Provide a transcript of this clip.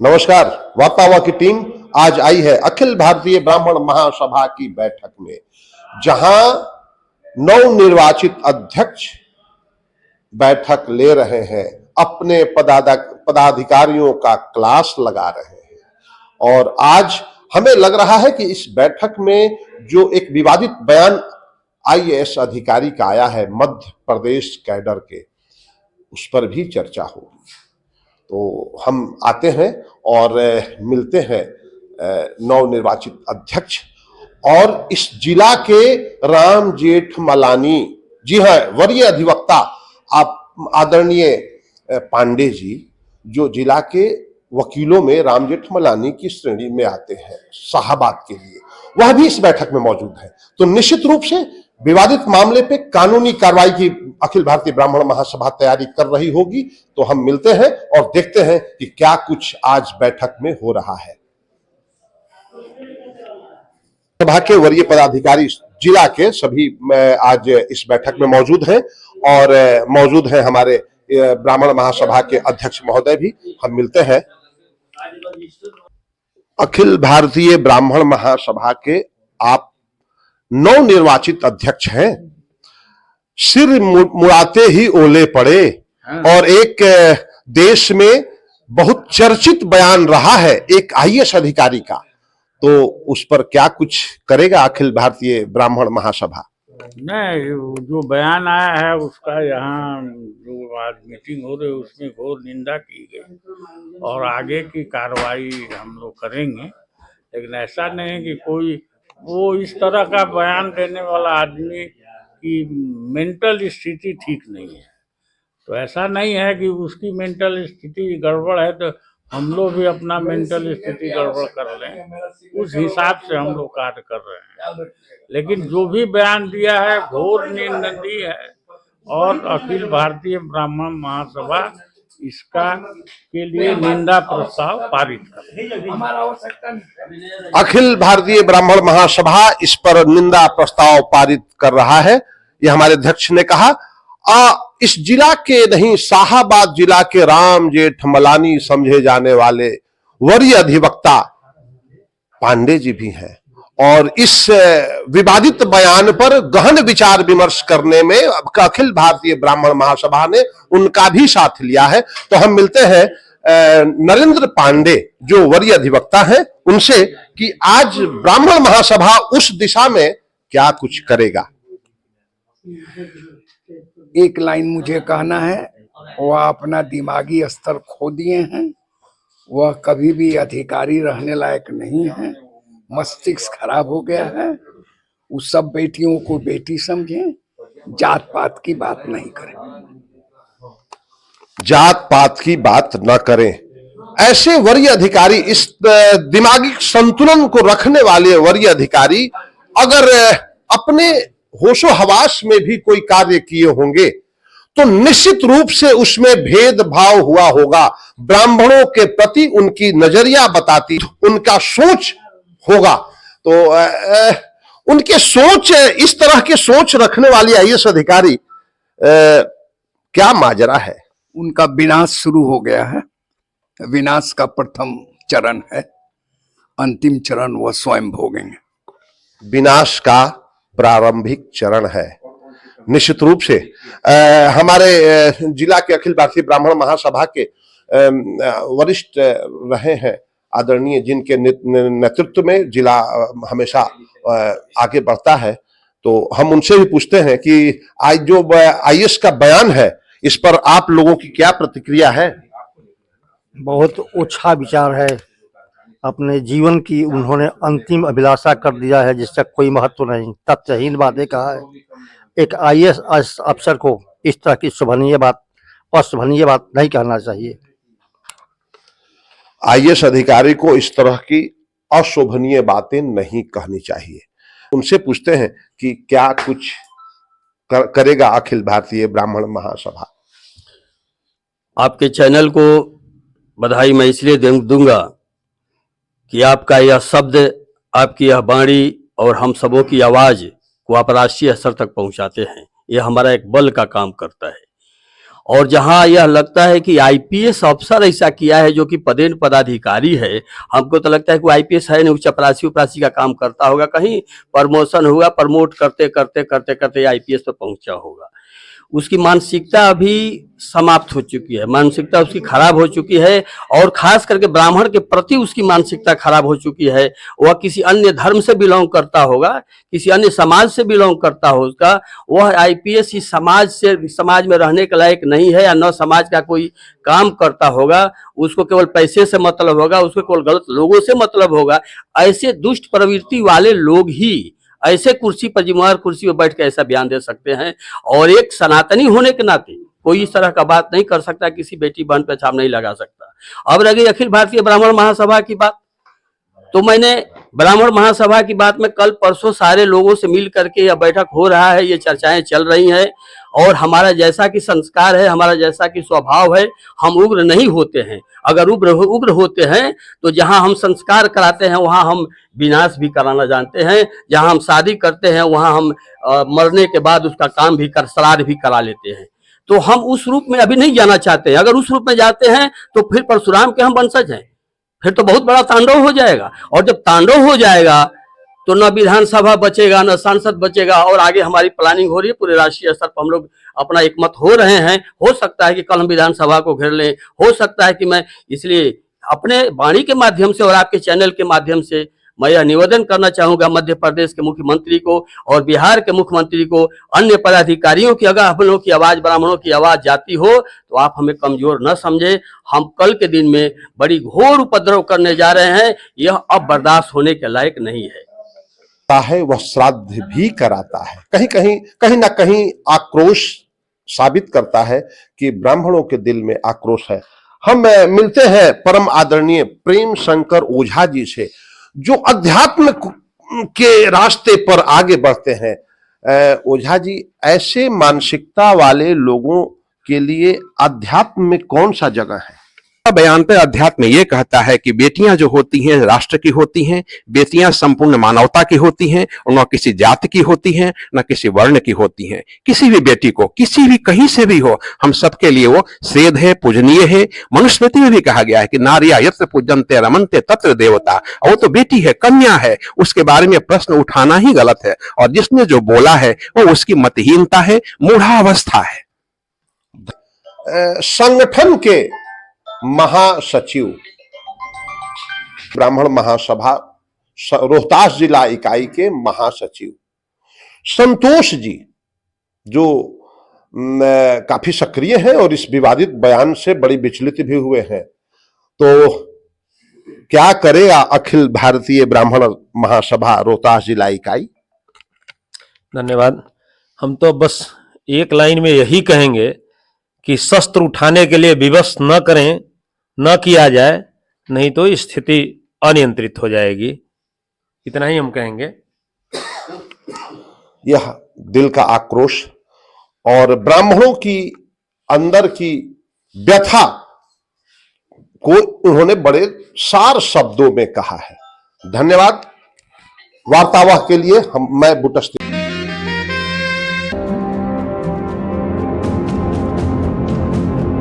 नमस्कार। वार्तावा की टीम आज आई है अखिल भारतीय ब्राह्मण महासभा की बैठक में, जहां नवनिर्वाचित अध्यक्ष बैठक ले रहे हैं, अपने पदाधिकारियों का क्लास लगा रहे हैं। और आज हमें लग रहा है कि इस बैठक में जो एक विवादित बयान आईएएस अधिकारी का आया है मध्य प्रदेश कैडर के, उस पर भी चर्चा होगी। तो हम आते हैं और मिलते हैं नवनिर्वाचित अध्यक्ष और इस जिला के राम जेठमलानी, जी हाँ, वरीय अधिवक्ता आप आदरणीय पांडे जी, जो जिला के वकीलों में राम जेठमलानी की श्रेणी में आते हैं शाहबाद के लिए, वह भी इस बैठक में मौजूद है। तो निश्चित रूप से विवादित मामले पे कानूनी कार्रवाई की अखिल भारतीय ब्राह्मण महासभा तैयारी कर रही होगी। तो हम मिलते हैं और देखते हैं कि क्या कुछ आज बैठक में हो रहा है। सभा के वरीय पदाधिकारी जिला के सभी आज इस बैठक में मौजूद हैं और मौजूद हैं हमारे ब्राह्मण महासभा के अध्यक्ष महोदय भी। हम मिलते हैं। अखिल भारतीय ब्राह्मण महासभा के आप नवनिर्वाचित अध्यक्ष हैं, सिर मुड़ाते ही ओले पड़े और एक देश में बहुत चर्चित बयान रहा है एक आईएएस अधिकारी का, तो उस पर क्या कुछ करेगा अखिल भारतीय ब्राह्मण महासभा? नहीं, जो बयान आया है उसका यहाँ जो आज मीटिंग हो रही है उसमें घोर निंदा की गई और आगे की कार्रवाई हम लोग करेंगे। लेकिन ऐसा नहीं है कि कोई वो इस तरह का बयान देने वाला आदमी की मेंटल स्थिति ठीक नहीं है। तो ऐसा नहीं है कि उसकी मेंटल स्थिति गड़बड़ है तो हम लोग भी अपना मेंटल स्थिति गड़बड़ कर लें, उस हिसाब से हम लोग कार्य कर रहे हैं। लेकिन जो भी बयान दिया है घोर निंदनीय है और अखिल भारतीय ब्राह्मण महासभा इसका के लिए निंदा प्रस्ताव पारित कर। अखिल भारतीय ब्राह्मण महासभा इस पर निंदा प्रस्ताव पारित कर रहा है, यह हमारे अध्यक्ष ने कहा। इस जिला के नहीं, शाहबाद जिला के राम जेठमलानी समझे जाने वाले वरीय अधिवक्ता पांडे जी भी हैं और इस विवादित बयान पर गहन विचार विमर्श करने में अखिल भारतीय ब्राह्मण महासभा ने उनका भी साथ लिया है। तो हम मिलते हैं नरेंद्र पांडे जो वरीय अधिवक्ता हैं उनसे कि आज ब्राह्मण महासभा उस दिशा में क्या कुछ करेगा। एक लाइन मुझे कहना है, वह अपना दिमागी स्तर खो दिए हैं, वह कभी भी अधिकारी रहने लायक नहीं है, मस्तिष्क खराब हो गया है। उस सब बेटियों को बेटी समझें, जात पात की बात नहीं करें, जात पात की बात न करें। ऐसे वरीय अधिकारी, इस दिमागी संतुलन को रखने वाले वरीय अधिकारी अगर अपने होशो हवास में भी कोई कार्य किए होंगे तो निश्चित रूप से उसमें भेदभाव हुआ होगा। ब्राह्मणों के प्रति उनकी नजरिया बताती, उनका सोच होगा। तो उनके सोच, इस तरह के सोच रखने वाली आईएएस अधिकारी क्या माजरा है? उनका विनाश शुरू हो गया है। विनाश का प्रथम चरण है, अंतिम चरण वह स्वयं भोगेंगे। विनाश का प्रारंभिक चरण है। निश्चित रूप से हमारे जिला के अखिल भारतीय ब्राह्मण महासभा के वरिष्ठ रहे हैं आदरणीय, जिनके नेतृत्व में जिला हमेशा आगे बढ़ता है। तो हम उनसे भी पूछते हैं कि आज जो आईएएस का बयान है इस पर आप लोगों की क्या प्रतिक्रिया है? बहुत अच्छा विचार है। अपने जीवन की उन्होंने अंतिम अभिलाषा कर दिया है जिसका कोई महत्व नहीं, तथ्यहीन बातें कहा है। एक आईएएस अफसर को इस तरह की अशोभनीय बात नहीं कहना चाहिए। आईएएस अधिकारी को इस तरह की अशोभनीय बातें नहीं कहनी चाहिए। उनसे पूछते हैं कि क्या कुछ करेगा अखिल भारतीय ब्राह्मण महासभा। आपके चैनल को बधाई मैं इसलिए दूंगा कि आपका यह शब्द, आपकी यह वाणी और हम सबों की आवाज को आप राष्ट्रीय स्तर तक पहुंचाते हैं। यह हमारा एक बल का काम करता है और जहां यह लगता है कि आईपीएस अफसर ऐसा किया है जो कि पदेन पदाधिकारी है, हमको तो लगता है कि वो आईपीएस है नहीं, चपरासी उपरासी का काम करता होगा, कहीं प्रमोशन हुआ, प्रमोट करते करते करते करते आईपीएस पे पहुंचा होगा। उसकी मानसिकता अभी समाप्त हो चुकी है, मानसिकता उसकी खराब हो चुकी है, और खास करके ब्राह्मण के प्रति उसकी मानसिकता खराब हो चुकी है। वह किसी अन्य धर्म से बिलोंग करता होगा, किसी अन्य समाज से बिलोंग करता होगा, वह आईपीएस इस समाज में रहने के लायक नहीं है, या न समाज का कोई काम करता होगा, उसको केवल पैसे से मतलब होगा, उसको केवल गलत लोगों से मतलब होगा। ऐसे दुष्ट प्रवृत्ति वाले लोग ही ऐसे कुर्सी पर, जिम्मेवार कुर्सी पर बैठ के ऐसा बयान दे सकते हैं। और एक सनातनी होने के नाते कोई इस तरह का बात नहीं कर सकता, किसी बेटी बहन पे छाप नहीं लगा सकता। अब रह गई अखिल भारतीय ब्राह्मण महासभा की बात, तो मैंने ब्राह्मण महासभा की बात में कल परसों सारे लोगों से मिल करके यह बैठक हो रहा है, ये चर्चाएं चल रही हैं, और हमारा जैसा कि संस्कार है, हमारा जैसा कि स्वभाव है, हम उग्र नहीं होते हैं। अगर उग्र होते हैं तो जहां हम संस्कार कराते हैं वहां हम विनाश भी कराना जानते हैं, जहां हम शादी करते हैं वहां हम मरने के बाद उसका काम भी श्राद्ध भी करा लेते हैं। तो हम उस रूप में अभी नहीं जाना चाहते हैं। अगर उस रूप में जाते हैं तो फिर परशुराम के हम वंशज हैं, फिर तो बहुत बड़ा तांडव हो जाएगा। और जब तांडव हो जाएगा तो न विधानसभा बचेगा, न सांसद बचेगा, और आगे हमारी प्लानिंग हो रही है पूरे राष्ट्रीय स्तर पर, हम लोग अपना एकमत हो रहे हैं। हो सकता है कि कल हम विधानसभा को घेर लें, हो सकता है कि मैं, इसलिए अपने वाणी के माध्यम से और आपके चैनल के माध्यम से मैं यह निवेदन करना चाहूंगा मध्य प्रदेश के मुख्यमंत्री को और बिहार के मुख्यमंत्री को, अन्य पदाधिकारियों की, अगर हम लोग की आवाज, ब्राह्मणों की आवाज जाती हो तो आप हमें कमजोर न समझे। हम कल के दिन में बड़ी घोर उपद्रव करने जा रहे हैं, यह अब बर्दाश्त होने के लायक नहीं है। वह श्राद्ध भी कराता है, कहीं ना कहीं आक्रोश साबित करता है कि ब्राह्मणों के दिल में आक्रोश है। हम मिलते हैं परम आदरणीय प्रेम शंकर ओझा जी से, जो अध्यात्म के रास्ते पर आगे बढ़ते हैं। ओझा जी, ऐसे मानसिकता वाले लोगों के लिए अध्यात्म में कौन सा जगह है? बयान पे अध्यात्म ये कहता है कि बेटियां जो होती हैं राष्ट्र की होती हैं, बेटियां संपूर्ण मानवता की होती हैं, न किसी जाति की होती हैं, न किसी वर्ण की होती हैं। किसी भी बेटी को, किसी भी कहीं से भी हो, हम सबके लिए वो श्रेष्ठ है, पूजनीय है। मनुस्मृति में भी कहा गया है कि नारिया यत्र पूजन्ते रमन्ते तत्र देवता। वो तो बेटी है, कन्या है, उसके बारे में प्रश्न उठाना ही गलत है। और जिसने जो बोला है वो उसकी मतहीनता है, मूढ़ावस्था है। संगठन के महासचिव, ब्राह्मण महासभा रोहतास जिला इकाई के महासचिव संतोष जी, जो काफी सक्रिय हैं और इस विवादित बयान से बड़ी विचलित भी हुए हैं, तो क्या करेगा अखिल भारतीय ब्राह्मण महासभा रोहतास जिला इकाई? धन्यवाद। हम तो बस एक लाइन में यही कहेंगे कि शस्त्र उठाने के लिए विवश न करें, न किया जाए, नहीं तो स्थिति अनियंत्रित हो जाएगी। इतना ही हम कहेंगे। यह दिल का आक्रोश और ब्राह्मणों की अंदर की व्यथा को उन्होंने बड़े सार शब्दों में कहा है। धन्यवाद। वार्तावाह के लिए मैं बुटस्ती